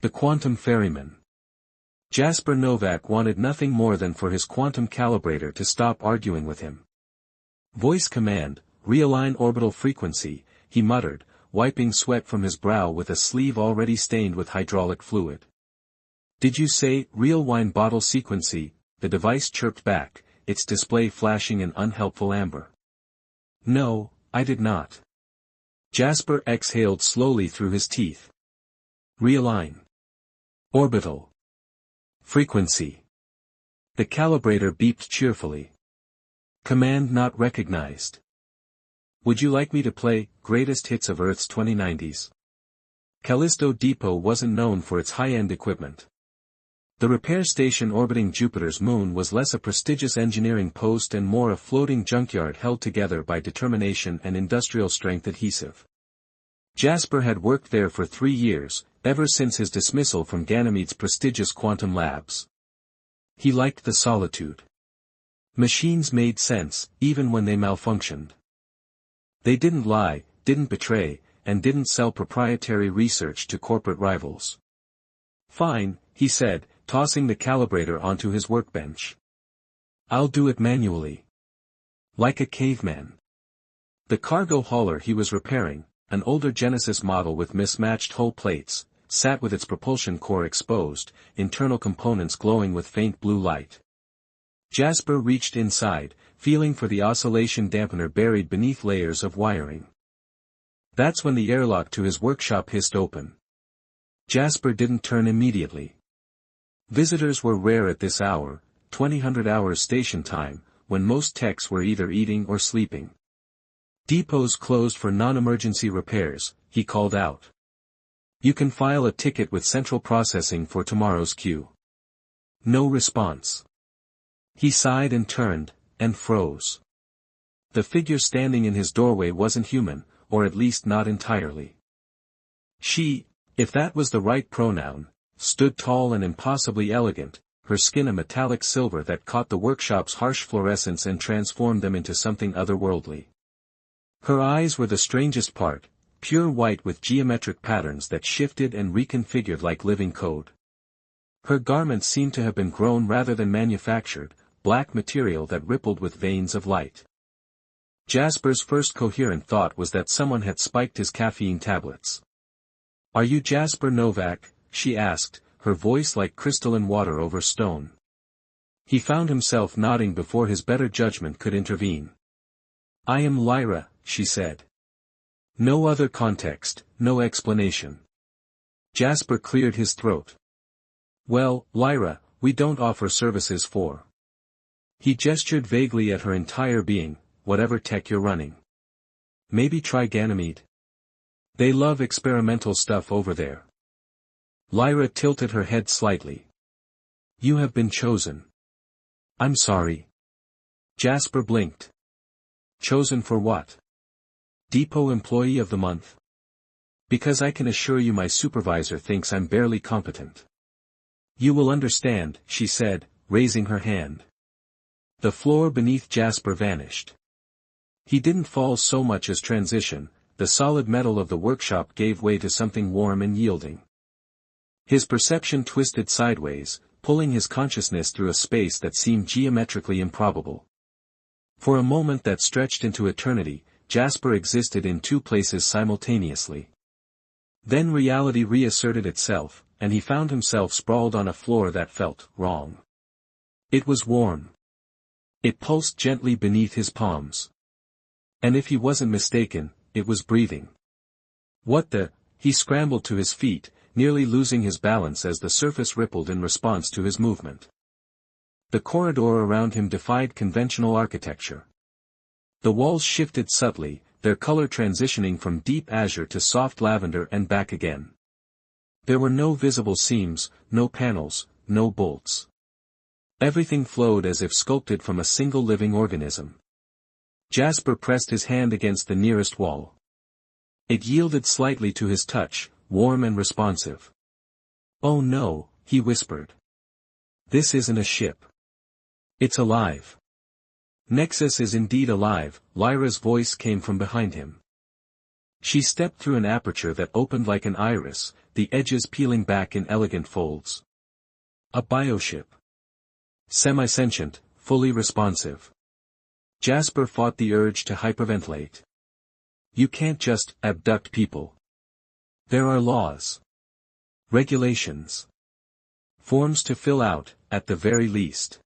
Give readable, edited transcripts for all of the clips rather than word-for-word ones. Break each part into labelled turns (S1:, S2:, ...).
S1: The quantum ferryman. Jasper Novak wanted nothing more than for his quantum calibrator to stop arguing with him. Voice command, realign orbital frequency, he muttered, wiping sweat from his brow with a sleeve already stained with hydraulic fluid. Did you say, real wine bottle sequency? The device chirped back, its display flashing an unhelpful amber. No, I did not. Jasper exhaled slowly through his teeth. Realign. Orbital. Frequency. The calibrator beeped cheerfully. Command not recognized. Would you like me to play Greatest Hits of Earth's 2090s? Callisto Depot wasn't known for its high-end equipment. The repair station orbiting Jupiter's moon was less a prestigious engineering post and more a floating junkyard held together by determination and industrial-strength adhesive. Jasper had worked there for 3 years, ever since his dismissal from Ganymede's prestigious quantum labs. He liked the solitude. Machines made sense, even when they malfunctioned. They didn't lie, didn't betray, and didn't sell proprietary research to corporate rivals. Fine, he said, tossing the calibrator onto his workbench. I'll do it manually. Like a caveman. The cargo hauler he was repairing, an older Genesis model with mismatched hull plates, sat with its propulsion core exposed, internal components glowing with faint blue light. Jasper reached inside, feeling for the oscillation dampener buried beneath layers of wiring. That's when the airlock to his workshop hissed open. Jasper didn't turn immediately. Visitors were rare at this hour, 2000 hours station time, when most techs were either eating or sleeping. Depots closed for non-emergency repairs, he called out. You can file a ticket with central processing for tomorrow's queue. No response. He sighed and turned, and froze. The figure standing in his doorway wasn't human, or at least not entirely. She, if that was the right pronoun, stood tall and impossibly elegant, her skin a metallic silver that caught the workshop's harsh fluorescence and transformed them into something otherworldly. Her eyes were the strangest part, pure white with geometric patterns that shifted and reconfigured like living code. Her garments seemed to have been grown rather than manufactured, black material that rippled with veins of light. Jasper's first coherent thought was that someone had spiked his caffeine tablets. Are you Jasper Novak? She asked, her voice like crystalline water over stone. He found himself nodding before his better judgment could intervene. I am Lyra, she said. No other context, no explanation. Jasper cleared his throat. Well, Lyra, we don't offer services for. He gestured vaguely at her entire being, whatever tech you're running. Maybe try Ganymede. They love experimental stuff over there. Lyra tilted her head slightly. You have been chosen. I'm sorry. Jasper blinked. Chosen for what? Depot Employee of the Month? Because I can assure you my supervisor thinks I'm barely competent. You will understand, she said, raising her hand. The floor beneath Jasper vanished. He didn't fall so much as transition, the solid metal of the workshop gave way to something warm and yielding. His perception twisted sideways, pulling his consciousness through a space that seemed geometrically improbable. For a moment that stretched into eternity, Jasper existed in two places simultaneously. Then reality reasserted itself, and he found himself sprawled on a floor that felt wrong. It was warm. It pulsed gently beneath his palms. And if he wasn't mistaken, it was breathing. What the? He scrambled to his feet, nearly losing his balance as the surface rippled in response to his movement. The corridor around him defied conventional architecture. The walls shifted subtly, their color transitioning from deep azure to soft lavender and back again. There were no visible seams, no panels, no bolts. Everything flowed as if sculpted from a single living organism. Jasper pressed his hand against the nearest wall. It yielded slightly to his touch, warm and responsive. Oh no, he whispered. This isn't a ship. It's alive. Nexus is indeed alive, Lyra's voice came from behind him. She stepped through an aperture that opened like an iris, the edges peeling back in elegant folds. A bioship. Semi-sentient, fully responsive. Jasper fought the urge to hyperventilate. You can't just abduct people. There are laws. Regulations. Forms to fill out, at the very least.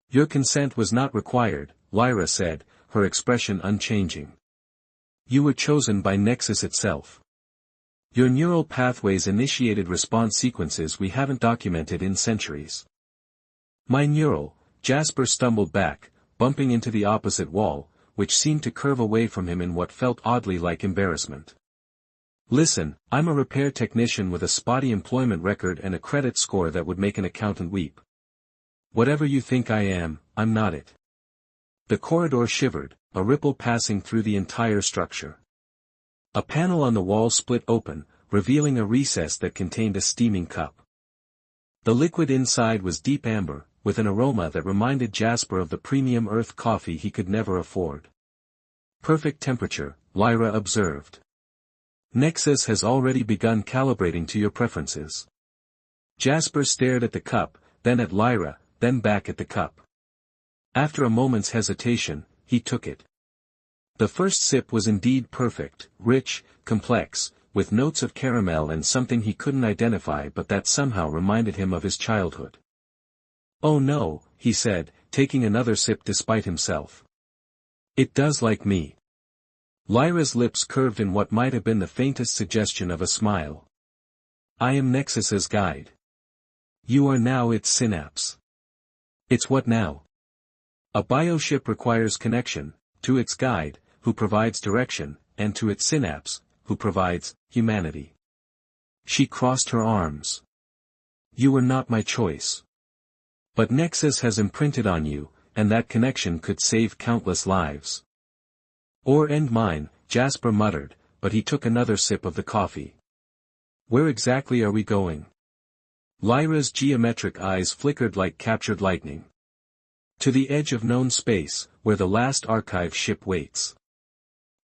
S1: Your consent was not required, Lyra said, her expression unchanging. You were chosen by Nexus itself. Your neural pathways initiated response sequences we haven't documented in centuries. My neural, Jasper stumbled back, bumping into the opposite wall, which seemed to curve away from him in what felt oddly like embarrassment. Listen, I'm a repair technician with a spotty employment record and a credit score that would make an accountant weep. Whatever you think I am, I'm not it. The corridor shivered, a ripple passing through the entire structure. A panel on the wall split open, revealing a recess that contained a steaming cup. The liquid inside was deep amber, with an aroma that reminded Jasper of the premium earth coffee he could never afford. Perfect temperature, Lyra observed. Nexus has already begun calibrating to your preferences. Jasper stared at the cup, then at Lyra, then back at the cup. After a moment's hesitation, he took it. The first sip was indeed perfect, rich, complex, with notes of caramel and something he couldn't identify but that somehow reminded him of his childhood. Oh no, he said, taking another sip despite himself. It does like me. Lyra's lips curved in what might have been the faintest suggestion of a smile. I am Nexus's guide. You are now its synapse. It's what now? A bioship requires connection, to its guide, who provides direction, and to its synapse, who provides humanity. She crossed her arms. You were not my choice. But Nexus has imprinted on you, and that connection could save countless lives. Or end mine, Jasper muttered, but he took another sip of the coffee. Where exactly are we going? Lyra's geometric eyes flickered like captured lightning. To the edge of known space, where the last archive ship waits.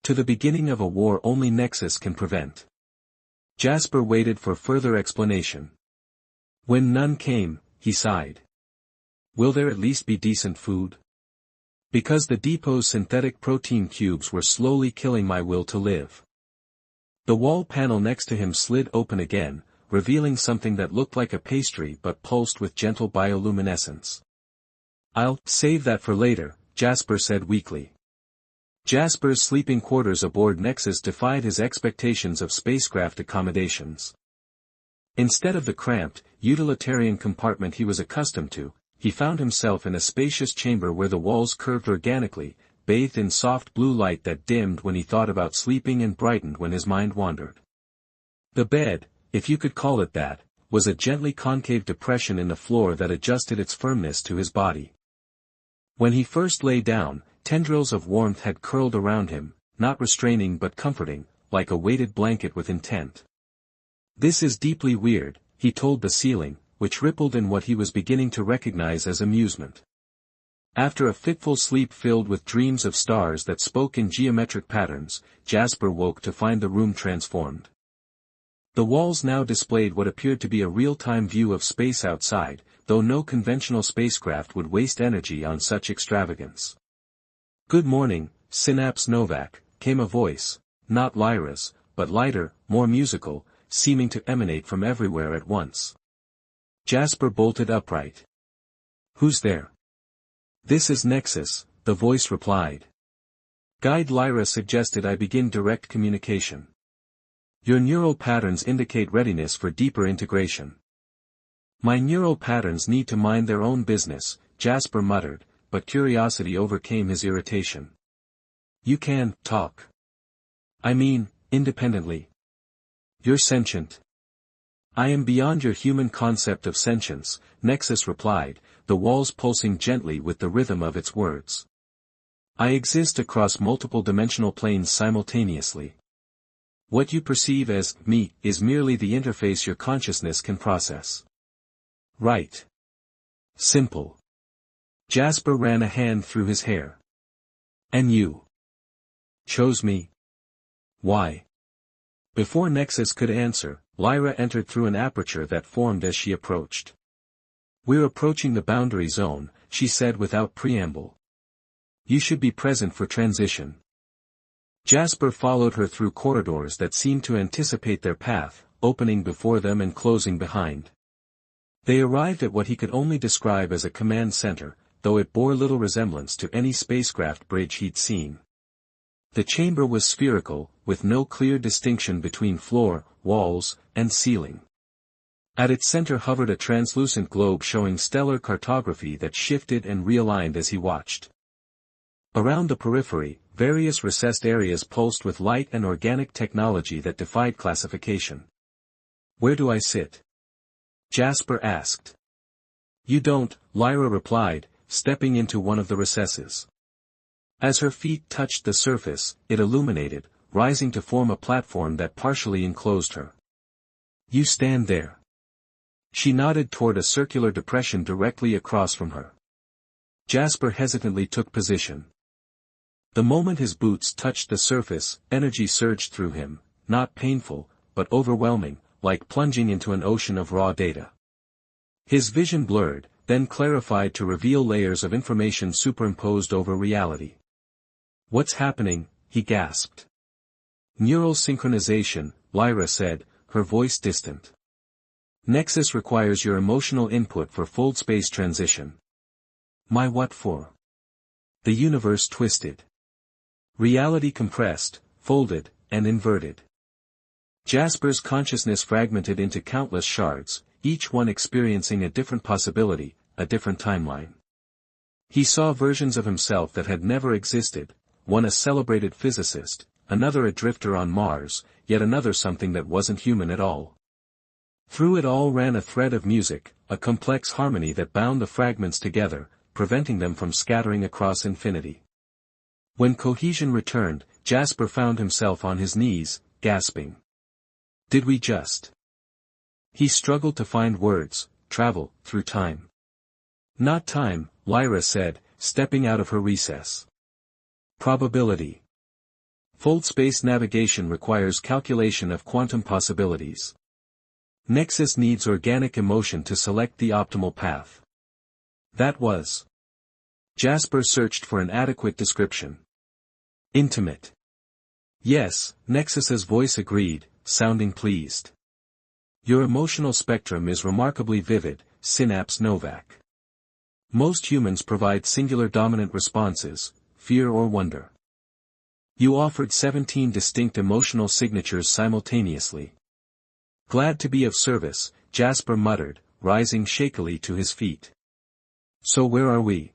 S1: To the beginning of a war only Nexus can prevent. Jasper waited for further explanation. When none came, he sighed. Will there at least be decent food? Because the depot's synthetic protein cubes were slowly killing my will to live. The wall panel next to him slid open again, revealing something that looked like a pastry but pulsed with gentle bioluminescence. I'll save that for later, Jasper said weakly. Jasper's sleeping quarters aboard Nexus defied his expectations of spacecraft accommodations. Instead of the cramped, utilitarian compartment he was accustomed to, he found himself in a spacious chamber where the walls curved organically, bathed in soft blue light that dimmed when he thought about sleeping and brightened when his mind wandered. The bed, if you could call it that, was a gently concave depression in the floor that adjusted its firmness to his body. When he first lay down, tendrils of warmth had curled around him, not restraining but comforting, like a weighted blanket with intent. This is deeply weird, he told the ceiling, which rippled in what he was beginning to recognize as amusement. After a fitful sleep filled with dreams of stars that spoke in geometric patterns, Jasper woke to find the room transformed. The walls now displayed what appeared to be a real-time view of space outside, though no conventional spacecraft would waste energy on such extravagance. Good morning, Synapse Novak, came a voice, not Lyra's, but lighter, more musical, seeming to emanate from everywhere at once. Jasper bolted upright. Who's there? This is Nexus, the voice replied. Guide Lyra suggested I begin direct communication. Your neural patterns indicate readiness for deeper integration. My neural patterns need to mind their own business, Jasper muttered, but curiosity overcame his irritation. You can talk. I mean, independently. You're sentient. I am beyond your human concept of sentience, Nexus replied, the walls pulsing gently with the rhythm of its words. I exist across multiple dimensional planes simultaneously. What you perceive as me is merely the interface your consciousness can process. Right. Simple. Jasper ran a hand through his hair. And you chose me? Why? Before Nexus could answer, Lyra entered through an aperture that formed as she approached. "We're approaching the boundary zone," she said without preamble. "You should be present for transition." Jasper followed her through corridors that seemed to anticipate their path, opening before them and closing behind. They arrived at what he could only describe as a command center, though it bore little resemblance to any spacecraft bridge he'd seen. The chamber was spherical, with no clear distinction between floor, walls, and ceiling. At its center hovered a translucent globe showing stellar cartography that shifted and realigned as he watched. Around the periphery, various recessed areas pulsed with light and organic technology that defied classification. "Where do I sit?" Jasper asked. "You don't," Lyra replied, stepping into one of the recesses. As her feet touched the surface, it illuminated, rising to form a platform that partially enclosed her. "You stand there." She nodded toward a circular depression directly across from her. Jasper hesitantly took position. The moment his boots touched the surface, energy surged through him, not painful, but overwhelming, like plunging into an ocean of raw data. His vision blurred, then clarified to reveal layers of information superimposed over reality. "What's happening?" he gasped. "Neural synchronization," Lyra said, her voice distant. "Nexus requires your emotional input for full space transition." "My what for?" The universe twisted. Reality compressed, folded, and inverted. Jasper's consciousness fragmented into countless shards, each one experiencing a different possibility, a different timeline. He saw versions of himself that had never existed, one a celebrated physicist, another a drifter on Mars, yet another something that wasn't human at all. Through it all ran a thread of music, a complex harmony that bound the fragments together, preventing them from scattering across infinity. When cohesion returned, Jasper found himself on his knees, gasping. "Did we just?" He struggled to find words. "Travel, through time." "Not time," Lyra said, stepping out of her recess. "Probability. Full space navigation requires calculation of quantum possibilities. Nexus needs organic emotion to select the optimal path." That was. Jasper searched for an adequate description. "Intimate." "Yes," Nexus's voice agreed, sounding pleased. "Your emotional spectrum is remarkably vivid, Synapse Novak. Most humans provide singular dominant responses, fear or wonder. You offered 17 distinct emotional signatures simultaneously." "Glad to be of service," Jasper muttered, rising shakily to his feet. "So where are we?"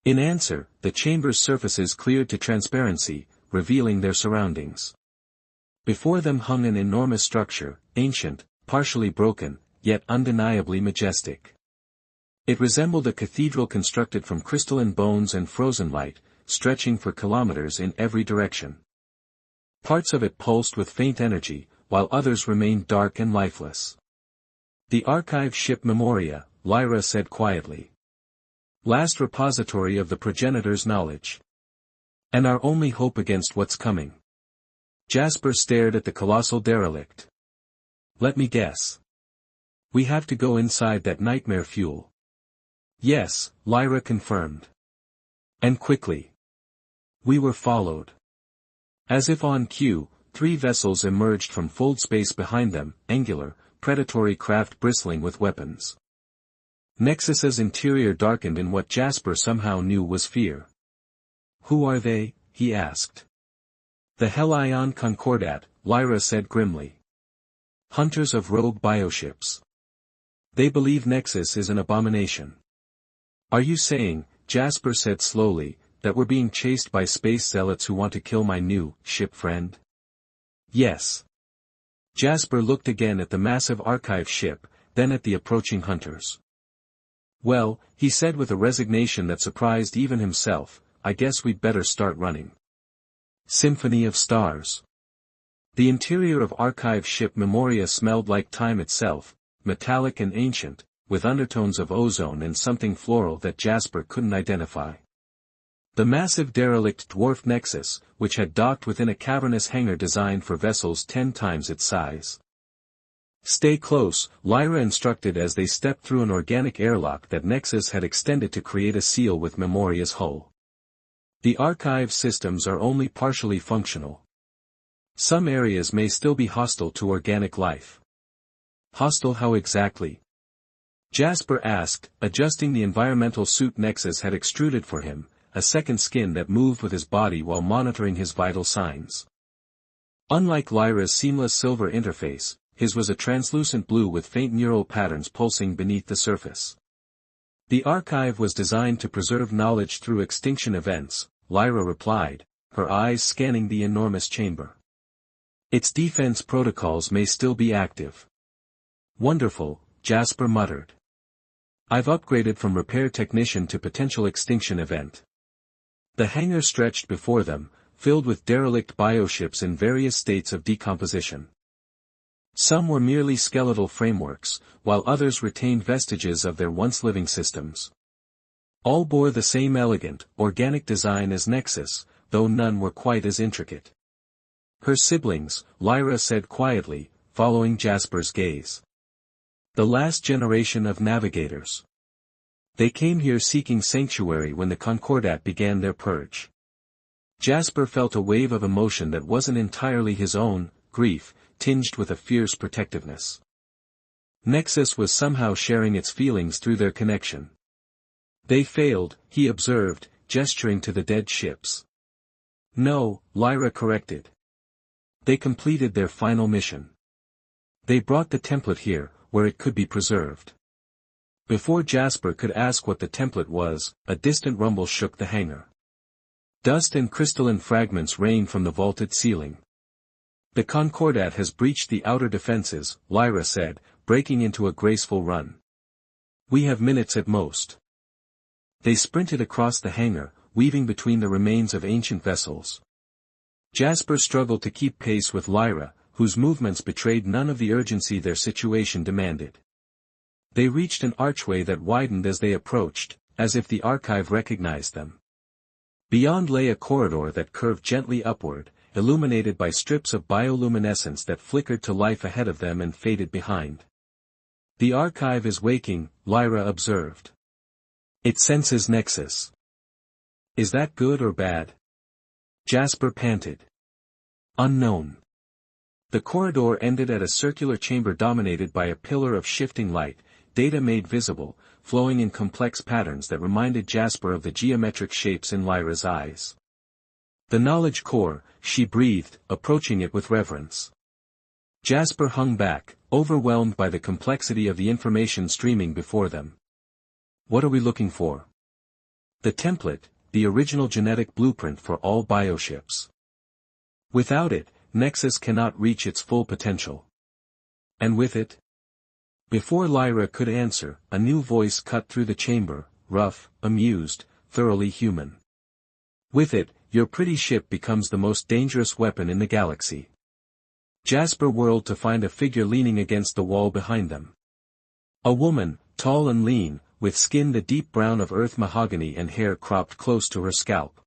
S1: In answer, the chamber's surfaces cleared to transparency, revealing their surroundings. Before them hung an enormous structure, ancient, partially broken, yet undeniably majestic. It resembled a cathedral constructed from crystalline bones and frozen light, stretching for kilometers in every direction. Parts of it pulsed with faint energy, while others remained dark and lifeless. "The archive ship Memoria," Lyra said quietly. "Last repository of the progenitor's knowledge. And our only hope against what's coming." Jasper stared at the colossal derelict. "Let me guess. We have to go inside that nightmare fuel." "Yes," Lyra confirmed. "And quickly." We were followed. As if on cue, 3 vessels emerged from fold space behind them, angular, predatory craft bristling with weapons. Nexus's interior darkened in what Jasper somehow knew was fear. "Who are they?" he asked. "The Helion Concordat," Lyra said grimly. "Hunters of rogue bioships. They believe Nexus is an abomination." "Are you saying," Jasper said slowly, "that we're being chased by space zealots who want to kill my new ship friend?" "Yes." Jasper looked again at the massive archive ship, then at the approaching hunters. "Well," he said with a resignation that surprised even himself, "I guess we'd better start running." Symphony of Stars. The interior of archive ship Memoria smelled like time itself, metallic and ancient, with undertones of ozone and something floral that Jasper couldn't identify. The massive derelict dwarfed Nexus, which had docked within a cavernous hangar designed for vessels 10 times its size. "Stay close," Lyra instructed as they stepped through an organic airlock that Nexus had extended to create a seal with Memoria's hull. The archive systems are only partially functional. Some areas may still be hostile to organic life. Hostile how exactly? Jasper asked, adjusting the environmental suit Nexus had extruded for him, a second skin that moved with his body while monitoring his vital signs. Unlike Lyra's seamless silver interface, his was a translucent blue with faint neural patterns pulsing beneath the surface. The archive was designed to preserve knowledge through extinction events, Lyra replied, her eyes scanning the enormous chamber. Its defense protocols may still be active. Wonderful, Jasper muttered. I've upgraded from repair technician to potential extinction event. The hangar stretched before them, filled with derelict bioships in various states of decomposition. Some were merely skeletal frameworks, while others retained vestiges of their once living systems. All bore the same elegant, organic design as Nexus, though none were quite as intricate. Her siblings, Lyra said quietly, following Jasper's gaze. The last generation of navigators. They came here seeking sanctuary when the Concordat began their purge. Jasper felt a wave of emotion that wasn't entirely his own, grief, tinged with a fierce protectiveness. Nexus was somehow sharing its feelings through their connection. They failed, he observed, gesturing to the dead ships. No, Lyra corrected. They completed their final mission. They brought the template here, where it could be preserved. Before Jasper could ask what the template was, a distant rumble shook the hangar. Dust and crystalline fragments rained from the vaulted ceiling. The Concordat has breached the outer defenses, Lyra said, breaking into a graceful run. We have minutes at most. They sprinted across the hangar, weaving between the remains of ancient vessels. Jasper struggled to keep pace with Lyra, whose movements betrayed none of the urgency their situation demanded. They reached an archway that widened as they approached, as if the archive recognized them. Beyond lay a corridor that curved gently upward, illuminated by strips of bioluminescence that flickered to life ahead of them and faded behind. The archive is waking, Lyra observed. It senses Nexus. Is that good or bad? Jasper panted. Unknown. The corridor ended at a circular chamber dominated by a pillar of shifting light, data made visible, flowing in complex patterns that reminded Jasper of the geometric shapes in Lyra's eyes. The knowledge core, she breathed, approaching it with reverence. Jasper hung back, overwhelmed by the complexity of the information streaming before them. What are we looking for? The template, the original genetic blueprint for all bioships. Without it, Nexus cannot reach its full potential. And with it? Before Lyra could answer, a new voice cut through the chamber, rough, amused, thoroughly human. With it, your pretty ship becomes the most dangerous weapon in the galaxy. Jasper whirled to find a figure leaning against the wall behind them. A woman, tall and lean, with skin the deep brown of earth mahogany and hair cropped close to her scalp.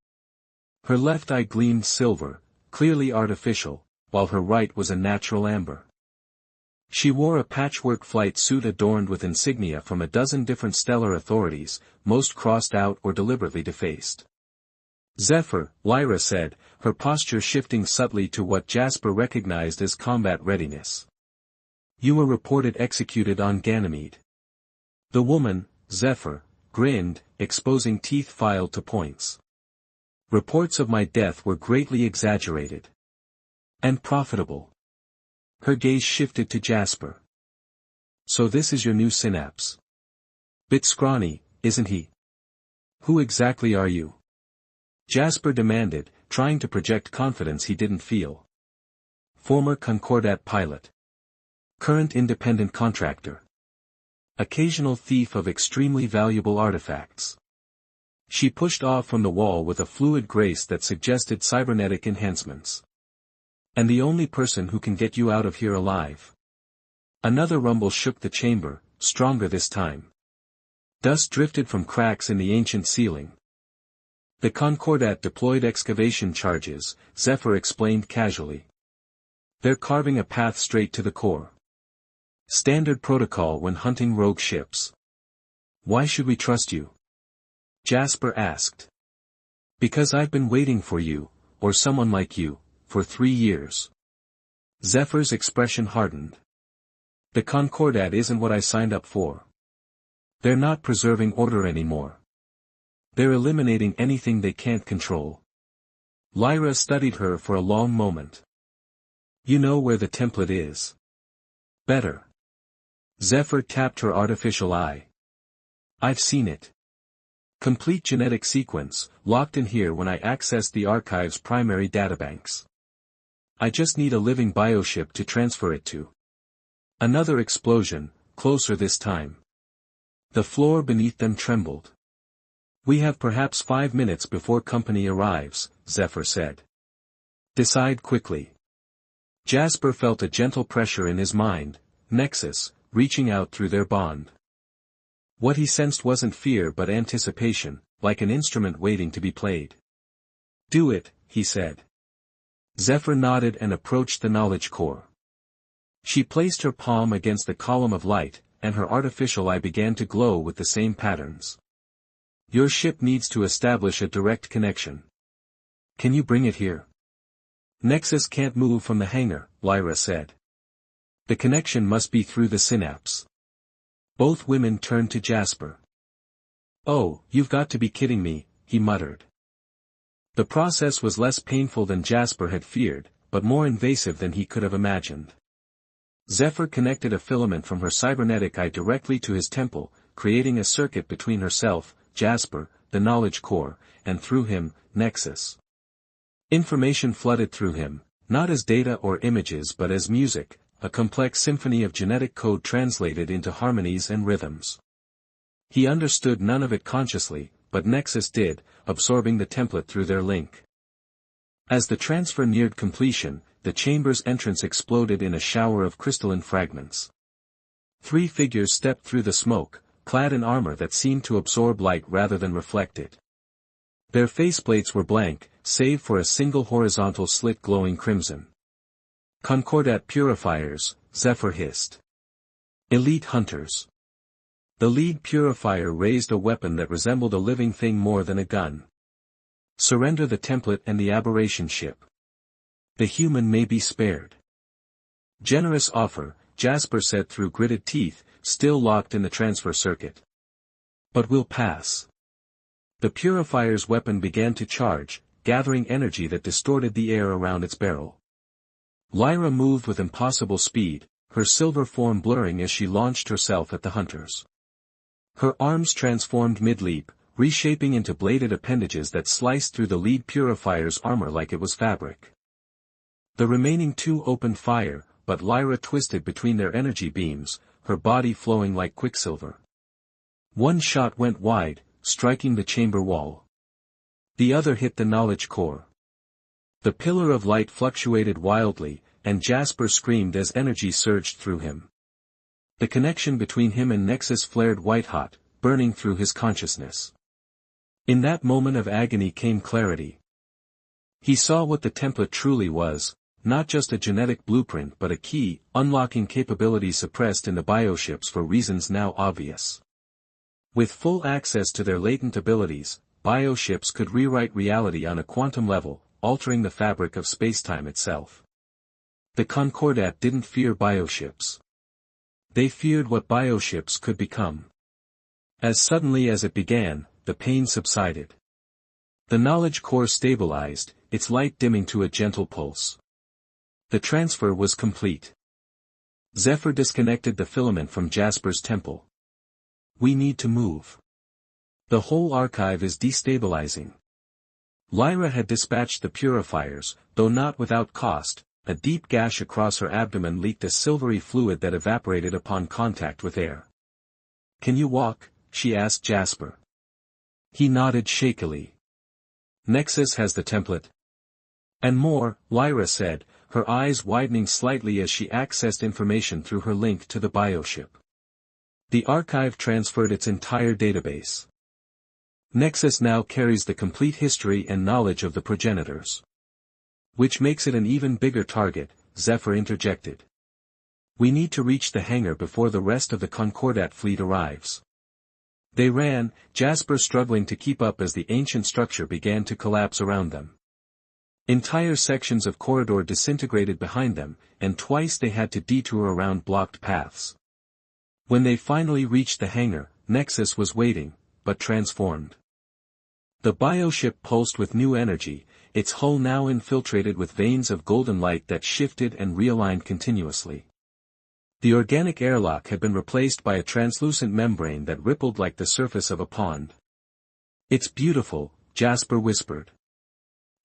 S1: Her left eye gleamed silver, clearly artificial, while her right was a natural amber. She wore a patchwork flight suit adorned with insignia from a dozen different stellar authorities, most crossed out or deliberately defaced. Zephyr, Lyra said, her posture shifting subtly to what Jasper recognized as combat readiness. You were reported executed on Ganymede. The woman, Zephyr, grinned, exposing teeth filed to points. Reports of my death were greatly exaggerated. And profitable. Her gaze shifted to Jasper. So this is your new synapse. Bit scrawny, isn't he? Who exactly are you? Jasper demanded, trying to project confidence he didn't feel. Former Concordat pilot. Current independent contractor. Occasional thief of extremely valuable artifacts. She pushed off from the wall with a fluid grace that suggested cybernetic enhancements. And the only person who can get you out of here alive. Another rumble shook the chamber, stronger this time. Dust drifted from cracks in the ancient ceiling. The Concordat deployed excavation charges, Zephyr explained casually. They're carving a path straight to the core. Standard protocol when hunting rogue ships. Why should we trust you? Jasper asked. Because I've been waiting for you, or someone like you, for 3 years. Zephyr's expression hardened. The Concordat isn't what I signed up for. They're not preserving order anymore. They're eliminating anything they can't control. Lyra studied her for a long moment. You know where the template is. Better. Zephyr tapped her artificial eye. I've seen it. Complete genetic sequence, locked in here when I accessed the archive's primary databanks. I just need a living bioship to transfer it to. Another explosion, closer this time. The floor beneath them trembled. We have perhaps 5 minutes before company arrives, Zephyr said. Decide quickly. Jasper felt a gentle pressure in his mind, Nexus, reaching out through their bond. What he sensed wasn't fear but anticipation, like an instrument waiting to be played. Do it, he said. Zephyr nodded and approached the knowledge core. She placed her palm against the column of light, and her artificial eye began to glow with the same patterns. Your ship needs to establish a direct connection. Can you bring it here? Nexus can't move from the hangar, Lyra said. The connection must be through the synapse. Both women turned to Jasper. Oh, you've got to be kidding me, he muttered. The process was less painful than Jasper had feared, but more invasive than he could have imagined. Zephyr connected a filament from her cybernetic eye directly to his temple, creating a circuit between herself, Jasper, the knowledge core, and through him, Nexus. Information flooded through him, not as data or images but as music, a complex symphony of genetic code translated into harmonies and rhythms. He understood none of it consciously, but Nexus did, absorbing the template through their link. As the transfer neared completion, the chamber's entrance exploded in a shower of crystalline fragments. 3 figures stepped through the smoke, clad in armor that seemed to absorb light rather than reflect it. Their faceplates were blank, save for a single horizontal slit glowing crimson. Concordat purifiers, Zephyr hissed. Elite hunters. The lead purifier raised a weapon that resembled a living thing more than a gun. Surrender the template and the aberration ship. The human may be spared. Generous offer, Jasper said through gritted teeth, still locked in the transfer circuit. But we'll pass. The purifier's weapon began to charge, gathering energy that distorted the air around its barrel. Lyra moved with impossible speed, her silver form blurring as she launched herself at the hunters. Her arms transformed mid-leap, reshaping into bladed appendages that sliced through the lead purifier's armor like it was fabric. The remaining 2 opened fire, but Lyra twisted between their energy beams, her body flowing like quicksilver. One shot went wide, striking the chamber wall. The other hit the knowledge core. The pillar of light fluctuated wildly, and Jasper screamed as energy surged through him. The connection between him and Nexus flared white-hot, burning through his consciousness. In that moment of agony came clarity. He saw what the template truly was, not just a genetic blueprint but a key, unlocking capabilities suppressed in the bioships for reasons now obvious. With full access to their latent abilities, bioships could rewrite reality on a quantum level, altering the fabric of spacetime itself. The Concordat didn't fear bioships. They feared what bioships could become. As suddenly as it began, the pain subsided. The knowledge core stabilized, its light dimming to a gentle pulse. The transfer was complete. Zephyr disconnected the filament from Jasper's temple. We need to move. The whole archive is destabilizing. Lyra had dispatched the purifiers, though not without cost. A deep gash across her abdomen leaked a silvery fluid that evaporated upon contact with air. Can you walk? She asked Jasper. He nodded shakily. Nexus has the template. And more, Lyra said, her eyes widening slightly as she accessed information through her link to the bioship. The archive transferred its entire database. Nexus now carries the complete history and knowledge of the progenitors. Which makes it an even bigger target, Zephyr interjected. We need to reach the hangar before the rest of the Concordat fleet arrives. They ran, Jasper struggling to keep up as the ancient structure began to collapse around them. Entire sections of corridor disintegrated behind them, and twice they had to detour around blocked paths. When they finally reached the hangar, Nexus was waiting, but transformed. The bioship pulsed with new energy, its hull now infiltrated with veins of golden light that shifted and realigned continuously. The organic airlock had been replaced by a translucent membrane that rippled like the surface of a pond. It's beautiful, Jasper whispered.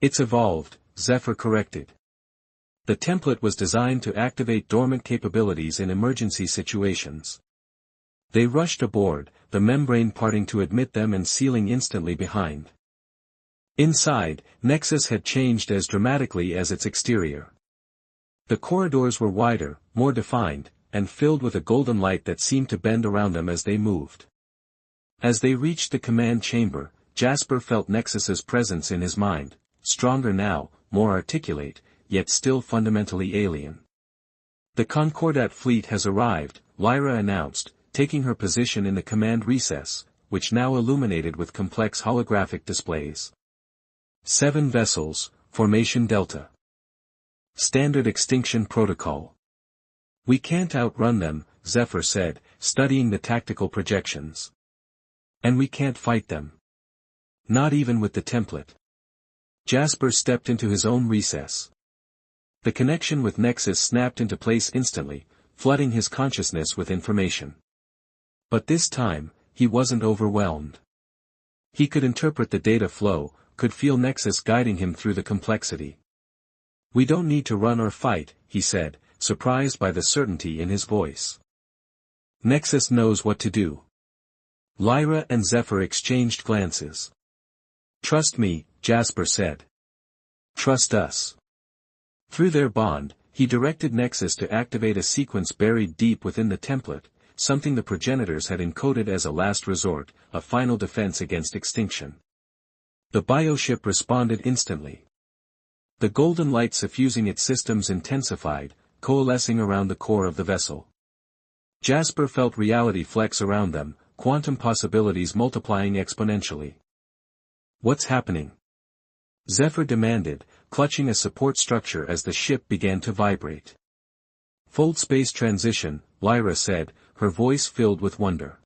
S1: It's evolved, Zephyr corrected. The template was designed to activate dormant capabilities in emergency situations. They rushed aboard, the membrane parting to admit them and sealing instantly behind. Inside, Nexus had changed as dramatically as its exterior. The corridors were wider, more defined, and filled with a golden light that seemed to bend around them as they moved. As they reached the command chamber, Jasper felt Nexus's presence in his mind, stronger now, more articulate, yet still fundamentally alien. The Concordat fleet has arrived, Lyra announced, taking her position in the command recess, which now illuminated with complex holographic displays. 7 vessels, Formation Delta. Standard Extinction Protocol. We can't outrun them, Zephyr said, studying the tactical projections. And we can't fight them. Not even with the template. Jasper stepped into his own recess. The connection with Nexus snapped into place instantly, flooding his consciousness with information. But this time, he wasn't overwhelmed. He could interpret the data flow, could feel Nexus guiding him through the complexity. We don't need to run or fight, he said, surprised by the certainty in his voice. Nexus knows what to do. Lyra and Zephyr exchanged glances. Trust me, Jasper said. Trust us. Through their bond, he directed Nexus to activate a sequence buried deep within the template, something the progenitors had encoded as a last resort, a final defense against extinction. The bioship responded instantly. The golden light suffusing its systems intensified, coalescing around the core of the vessel. Jasper felt reality flex around them, quantum possibilities multiplying exponentially. What's happening? Zephyr demanded, clutching a support structure as the ship began to vibrate. Fold space transition, Lyra said, her voice filled with wonder.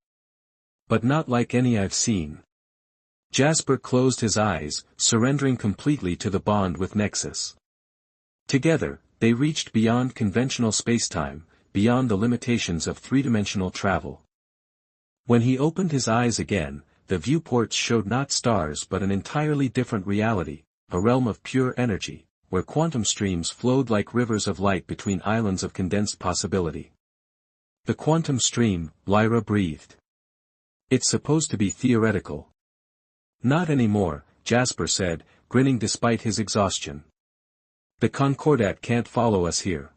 S1: But not like any I've seen. Jasper closed his eyes, surrendering completely to the bond with Nexus. Together, they reached beyond conventional spacetime, beyond the limitations of three-dimensional travel. When he opened his eyes again, the viewports showed not stars but an entirely different reality, a realm of pure energy, where quantum streams flowed like rivers of light between islands of condensed possibility. The quantum stream, Lyra breathed. It's supposed to be theoretical. Not anymore, Jasper said, grinning despite his exhaustion. The Concordat can't follow us here.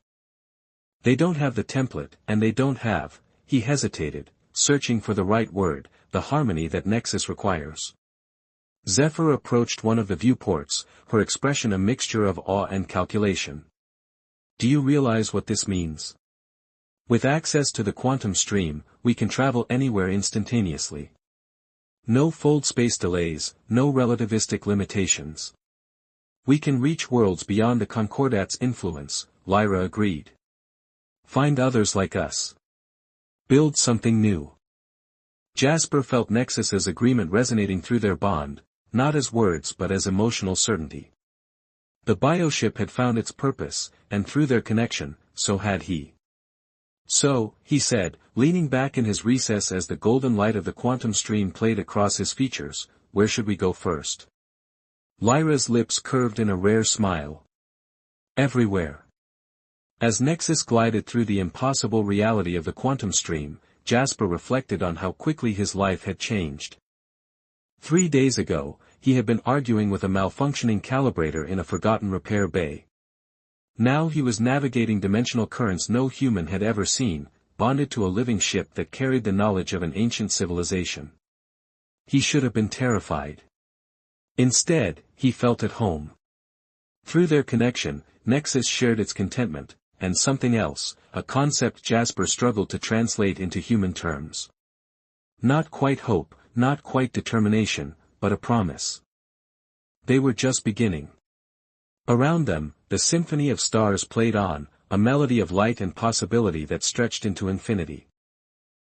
S1: They don't have the template, and they don't have, he hesitated, searching for the right word, the harmony that Nexus requires. Zephyr approached one of the viewports, her expression a mixture of awe and calculation. Do you realize what this means? With access to the quantum stream, we can travel anywhere instantaneously. No fold space delays, no relativistic limitations. We can reach worlds beyond the Concordat's influence, Lyra agreed. Find others like us. Build something new. Jasper felt Nexus's agreement resonating through their bond, not as words but as emotional certainty. The bioship had found its purpose, and through their connection, so had he. So, he said, leaning back in his recess as the golden light of the quantum stream played across his features, where should we go first? Lyra's lips curved in a rare smile. Everywhere. As Nexus glided through the impossible reality of the quantum stream, Jasper reflected on how quickly his life had changed. 3 days ago, he had been arguing with a malfunctioning calibrator in a forgotten repair bay. Now he was navigating dimensional currents no human had ever seen, bonded to a living ship that carried the knowledge of an ancient civilization. He should have been terrified. Instead, he felt at home. Through their connection, Nexus shared its contentment, and something else, a concept Jasper struggled to translate into human terms. Not quite hope, not quite determination, but a promise. They were just beginning. Around them, the symphony of stars played on, a melody of light and possibility that stretched into infinity.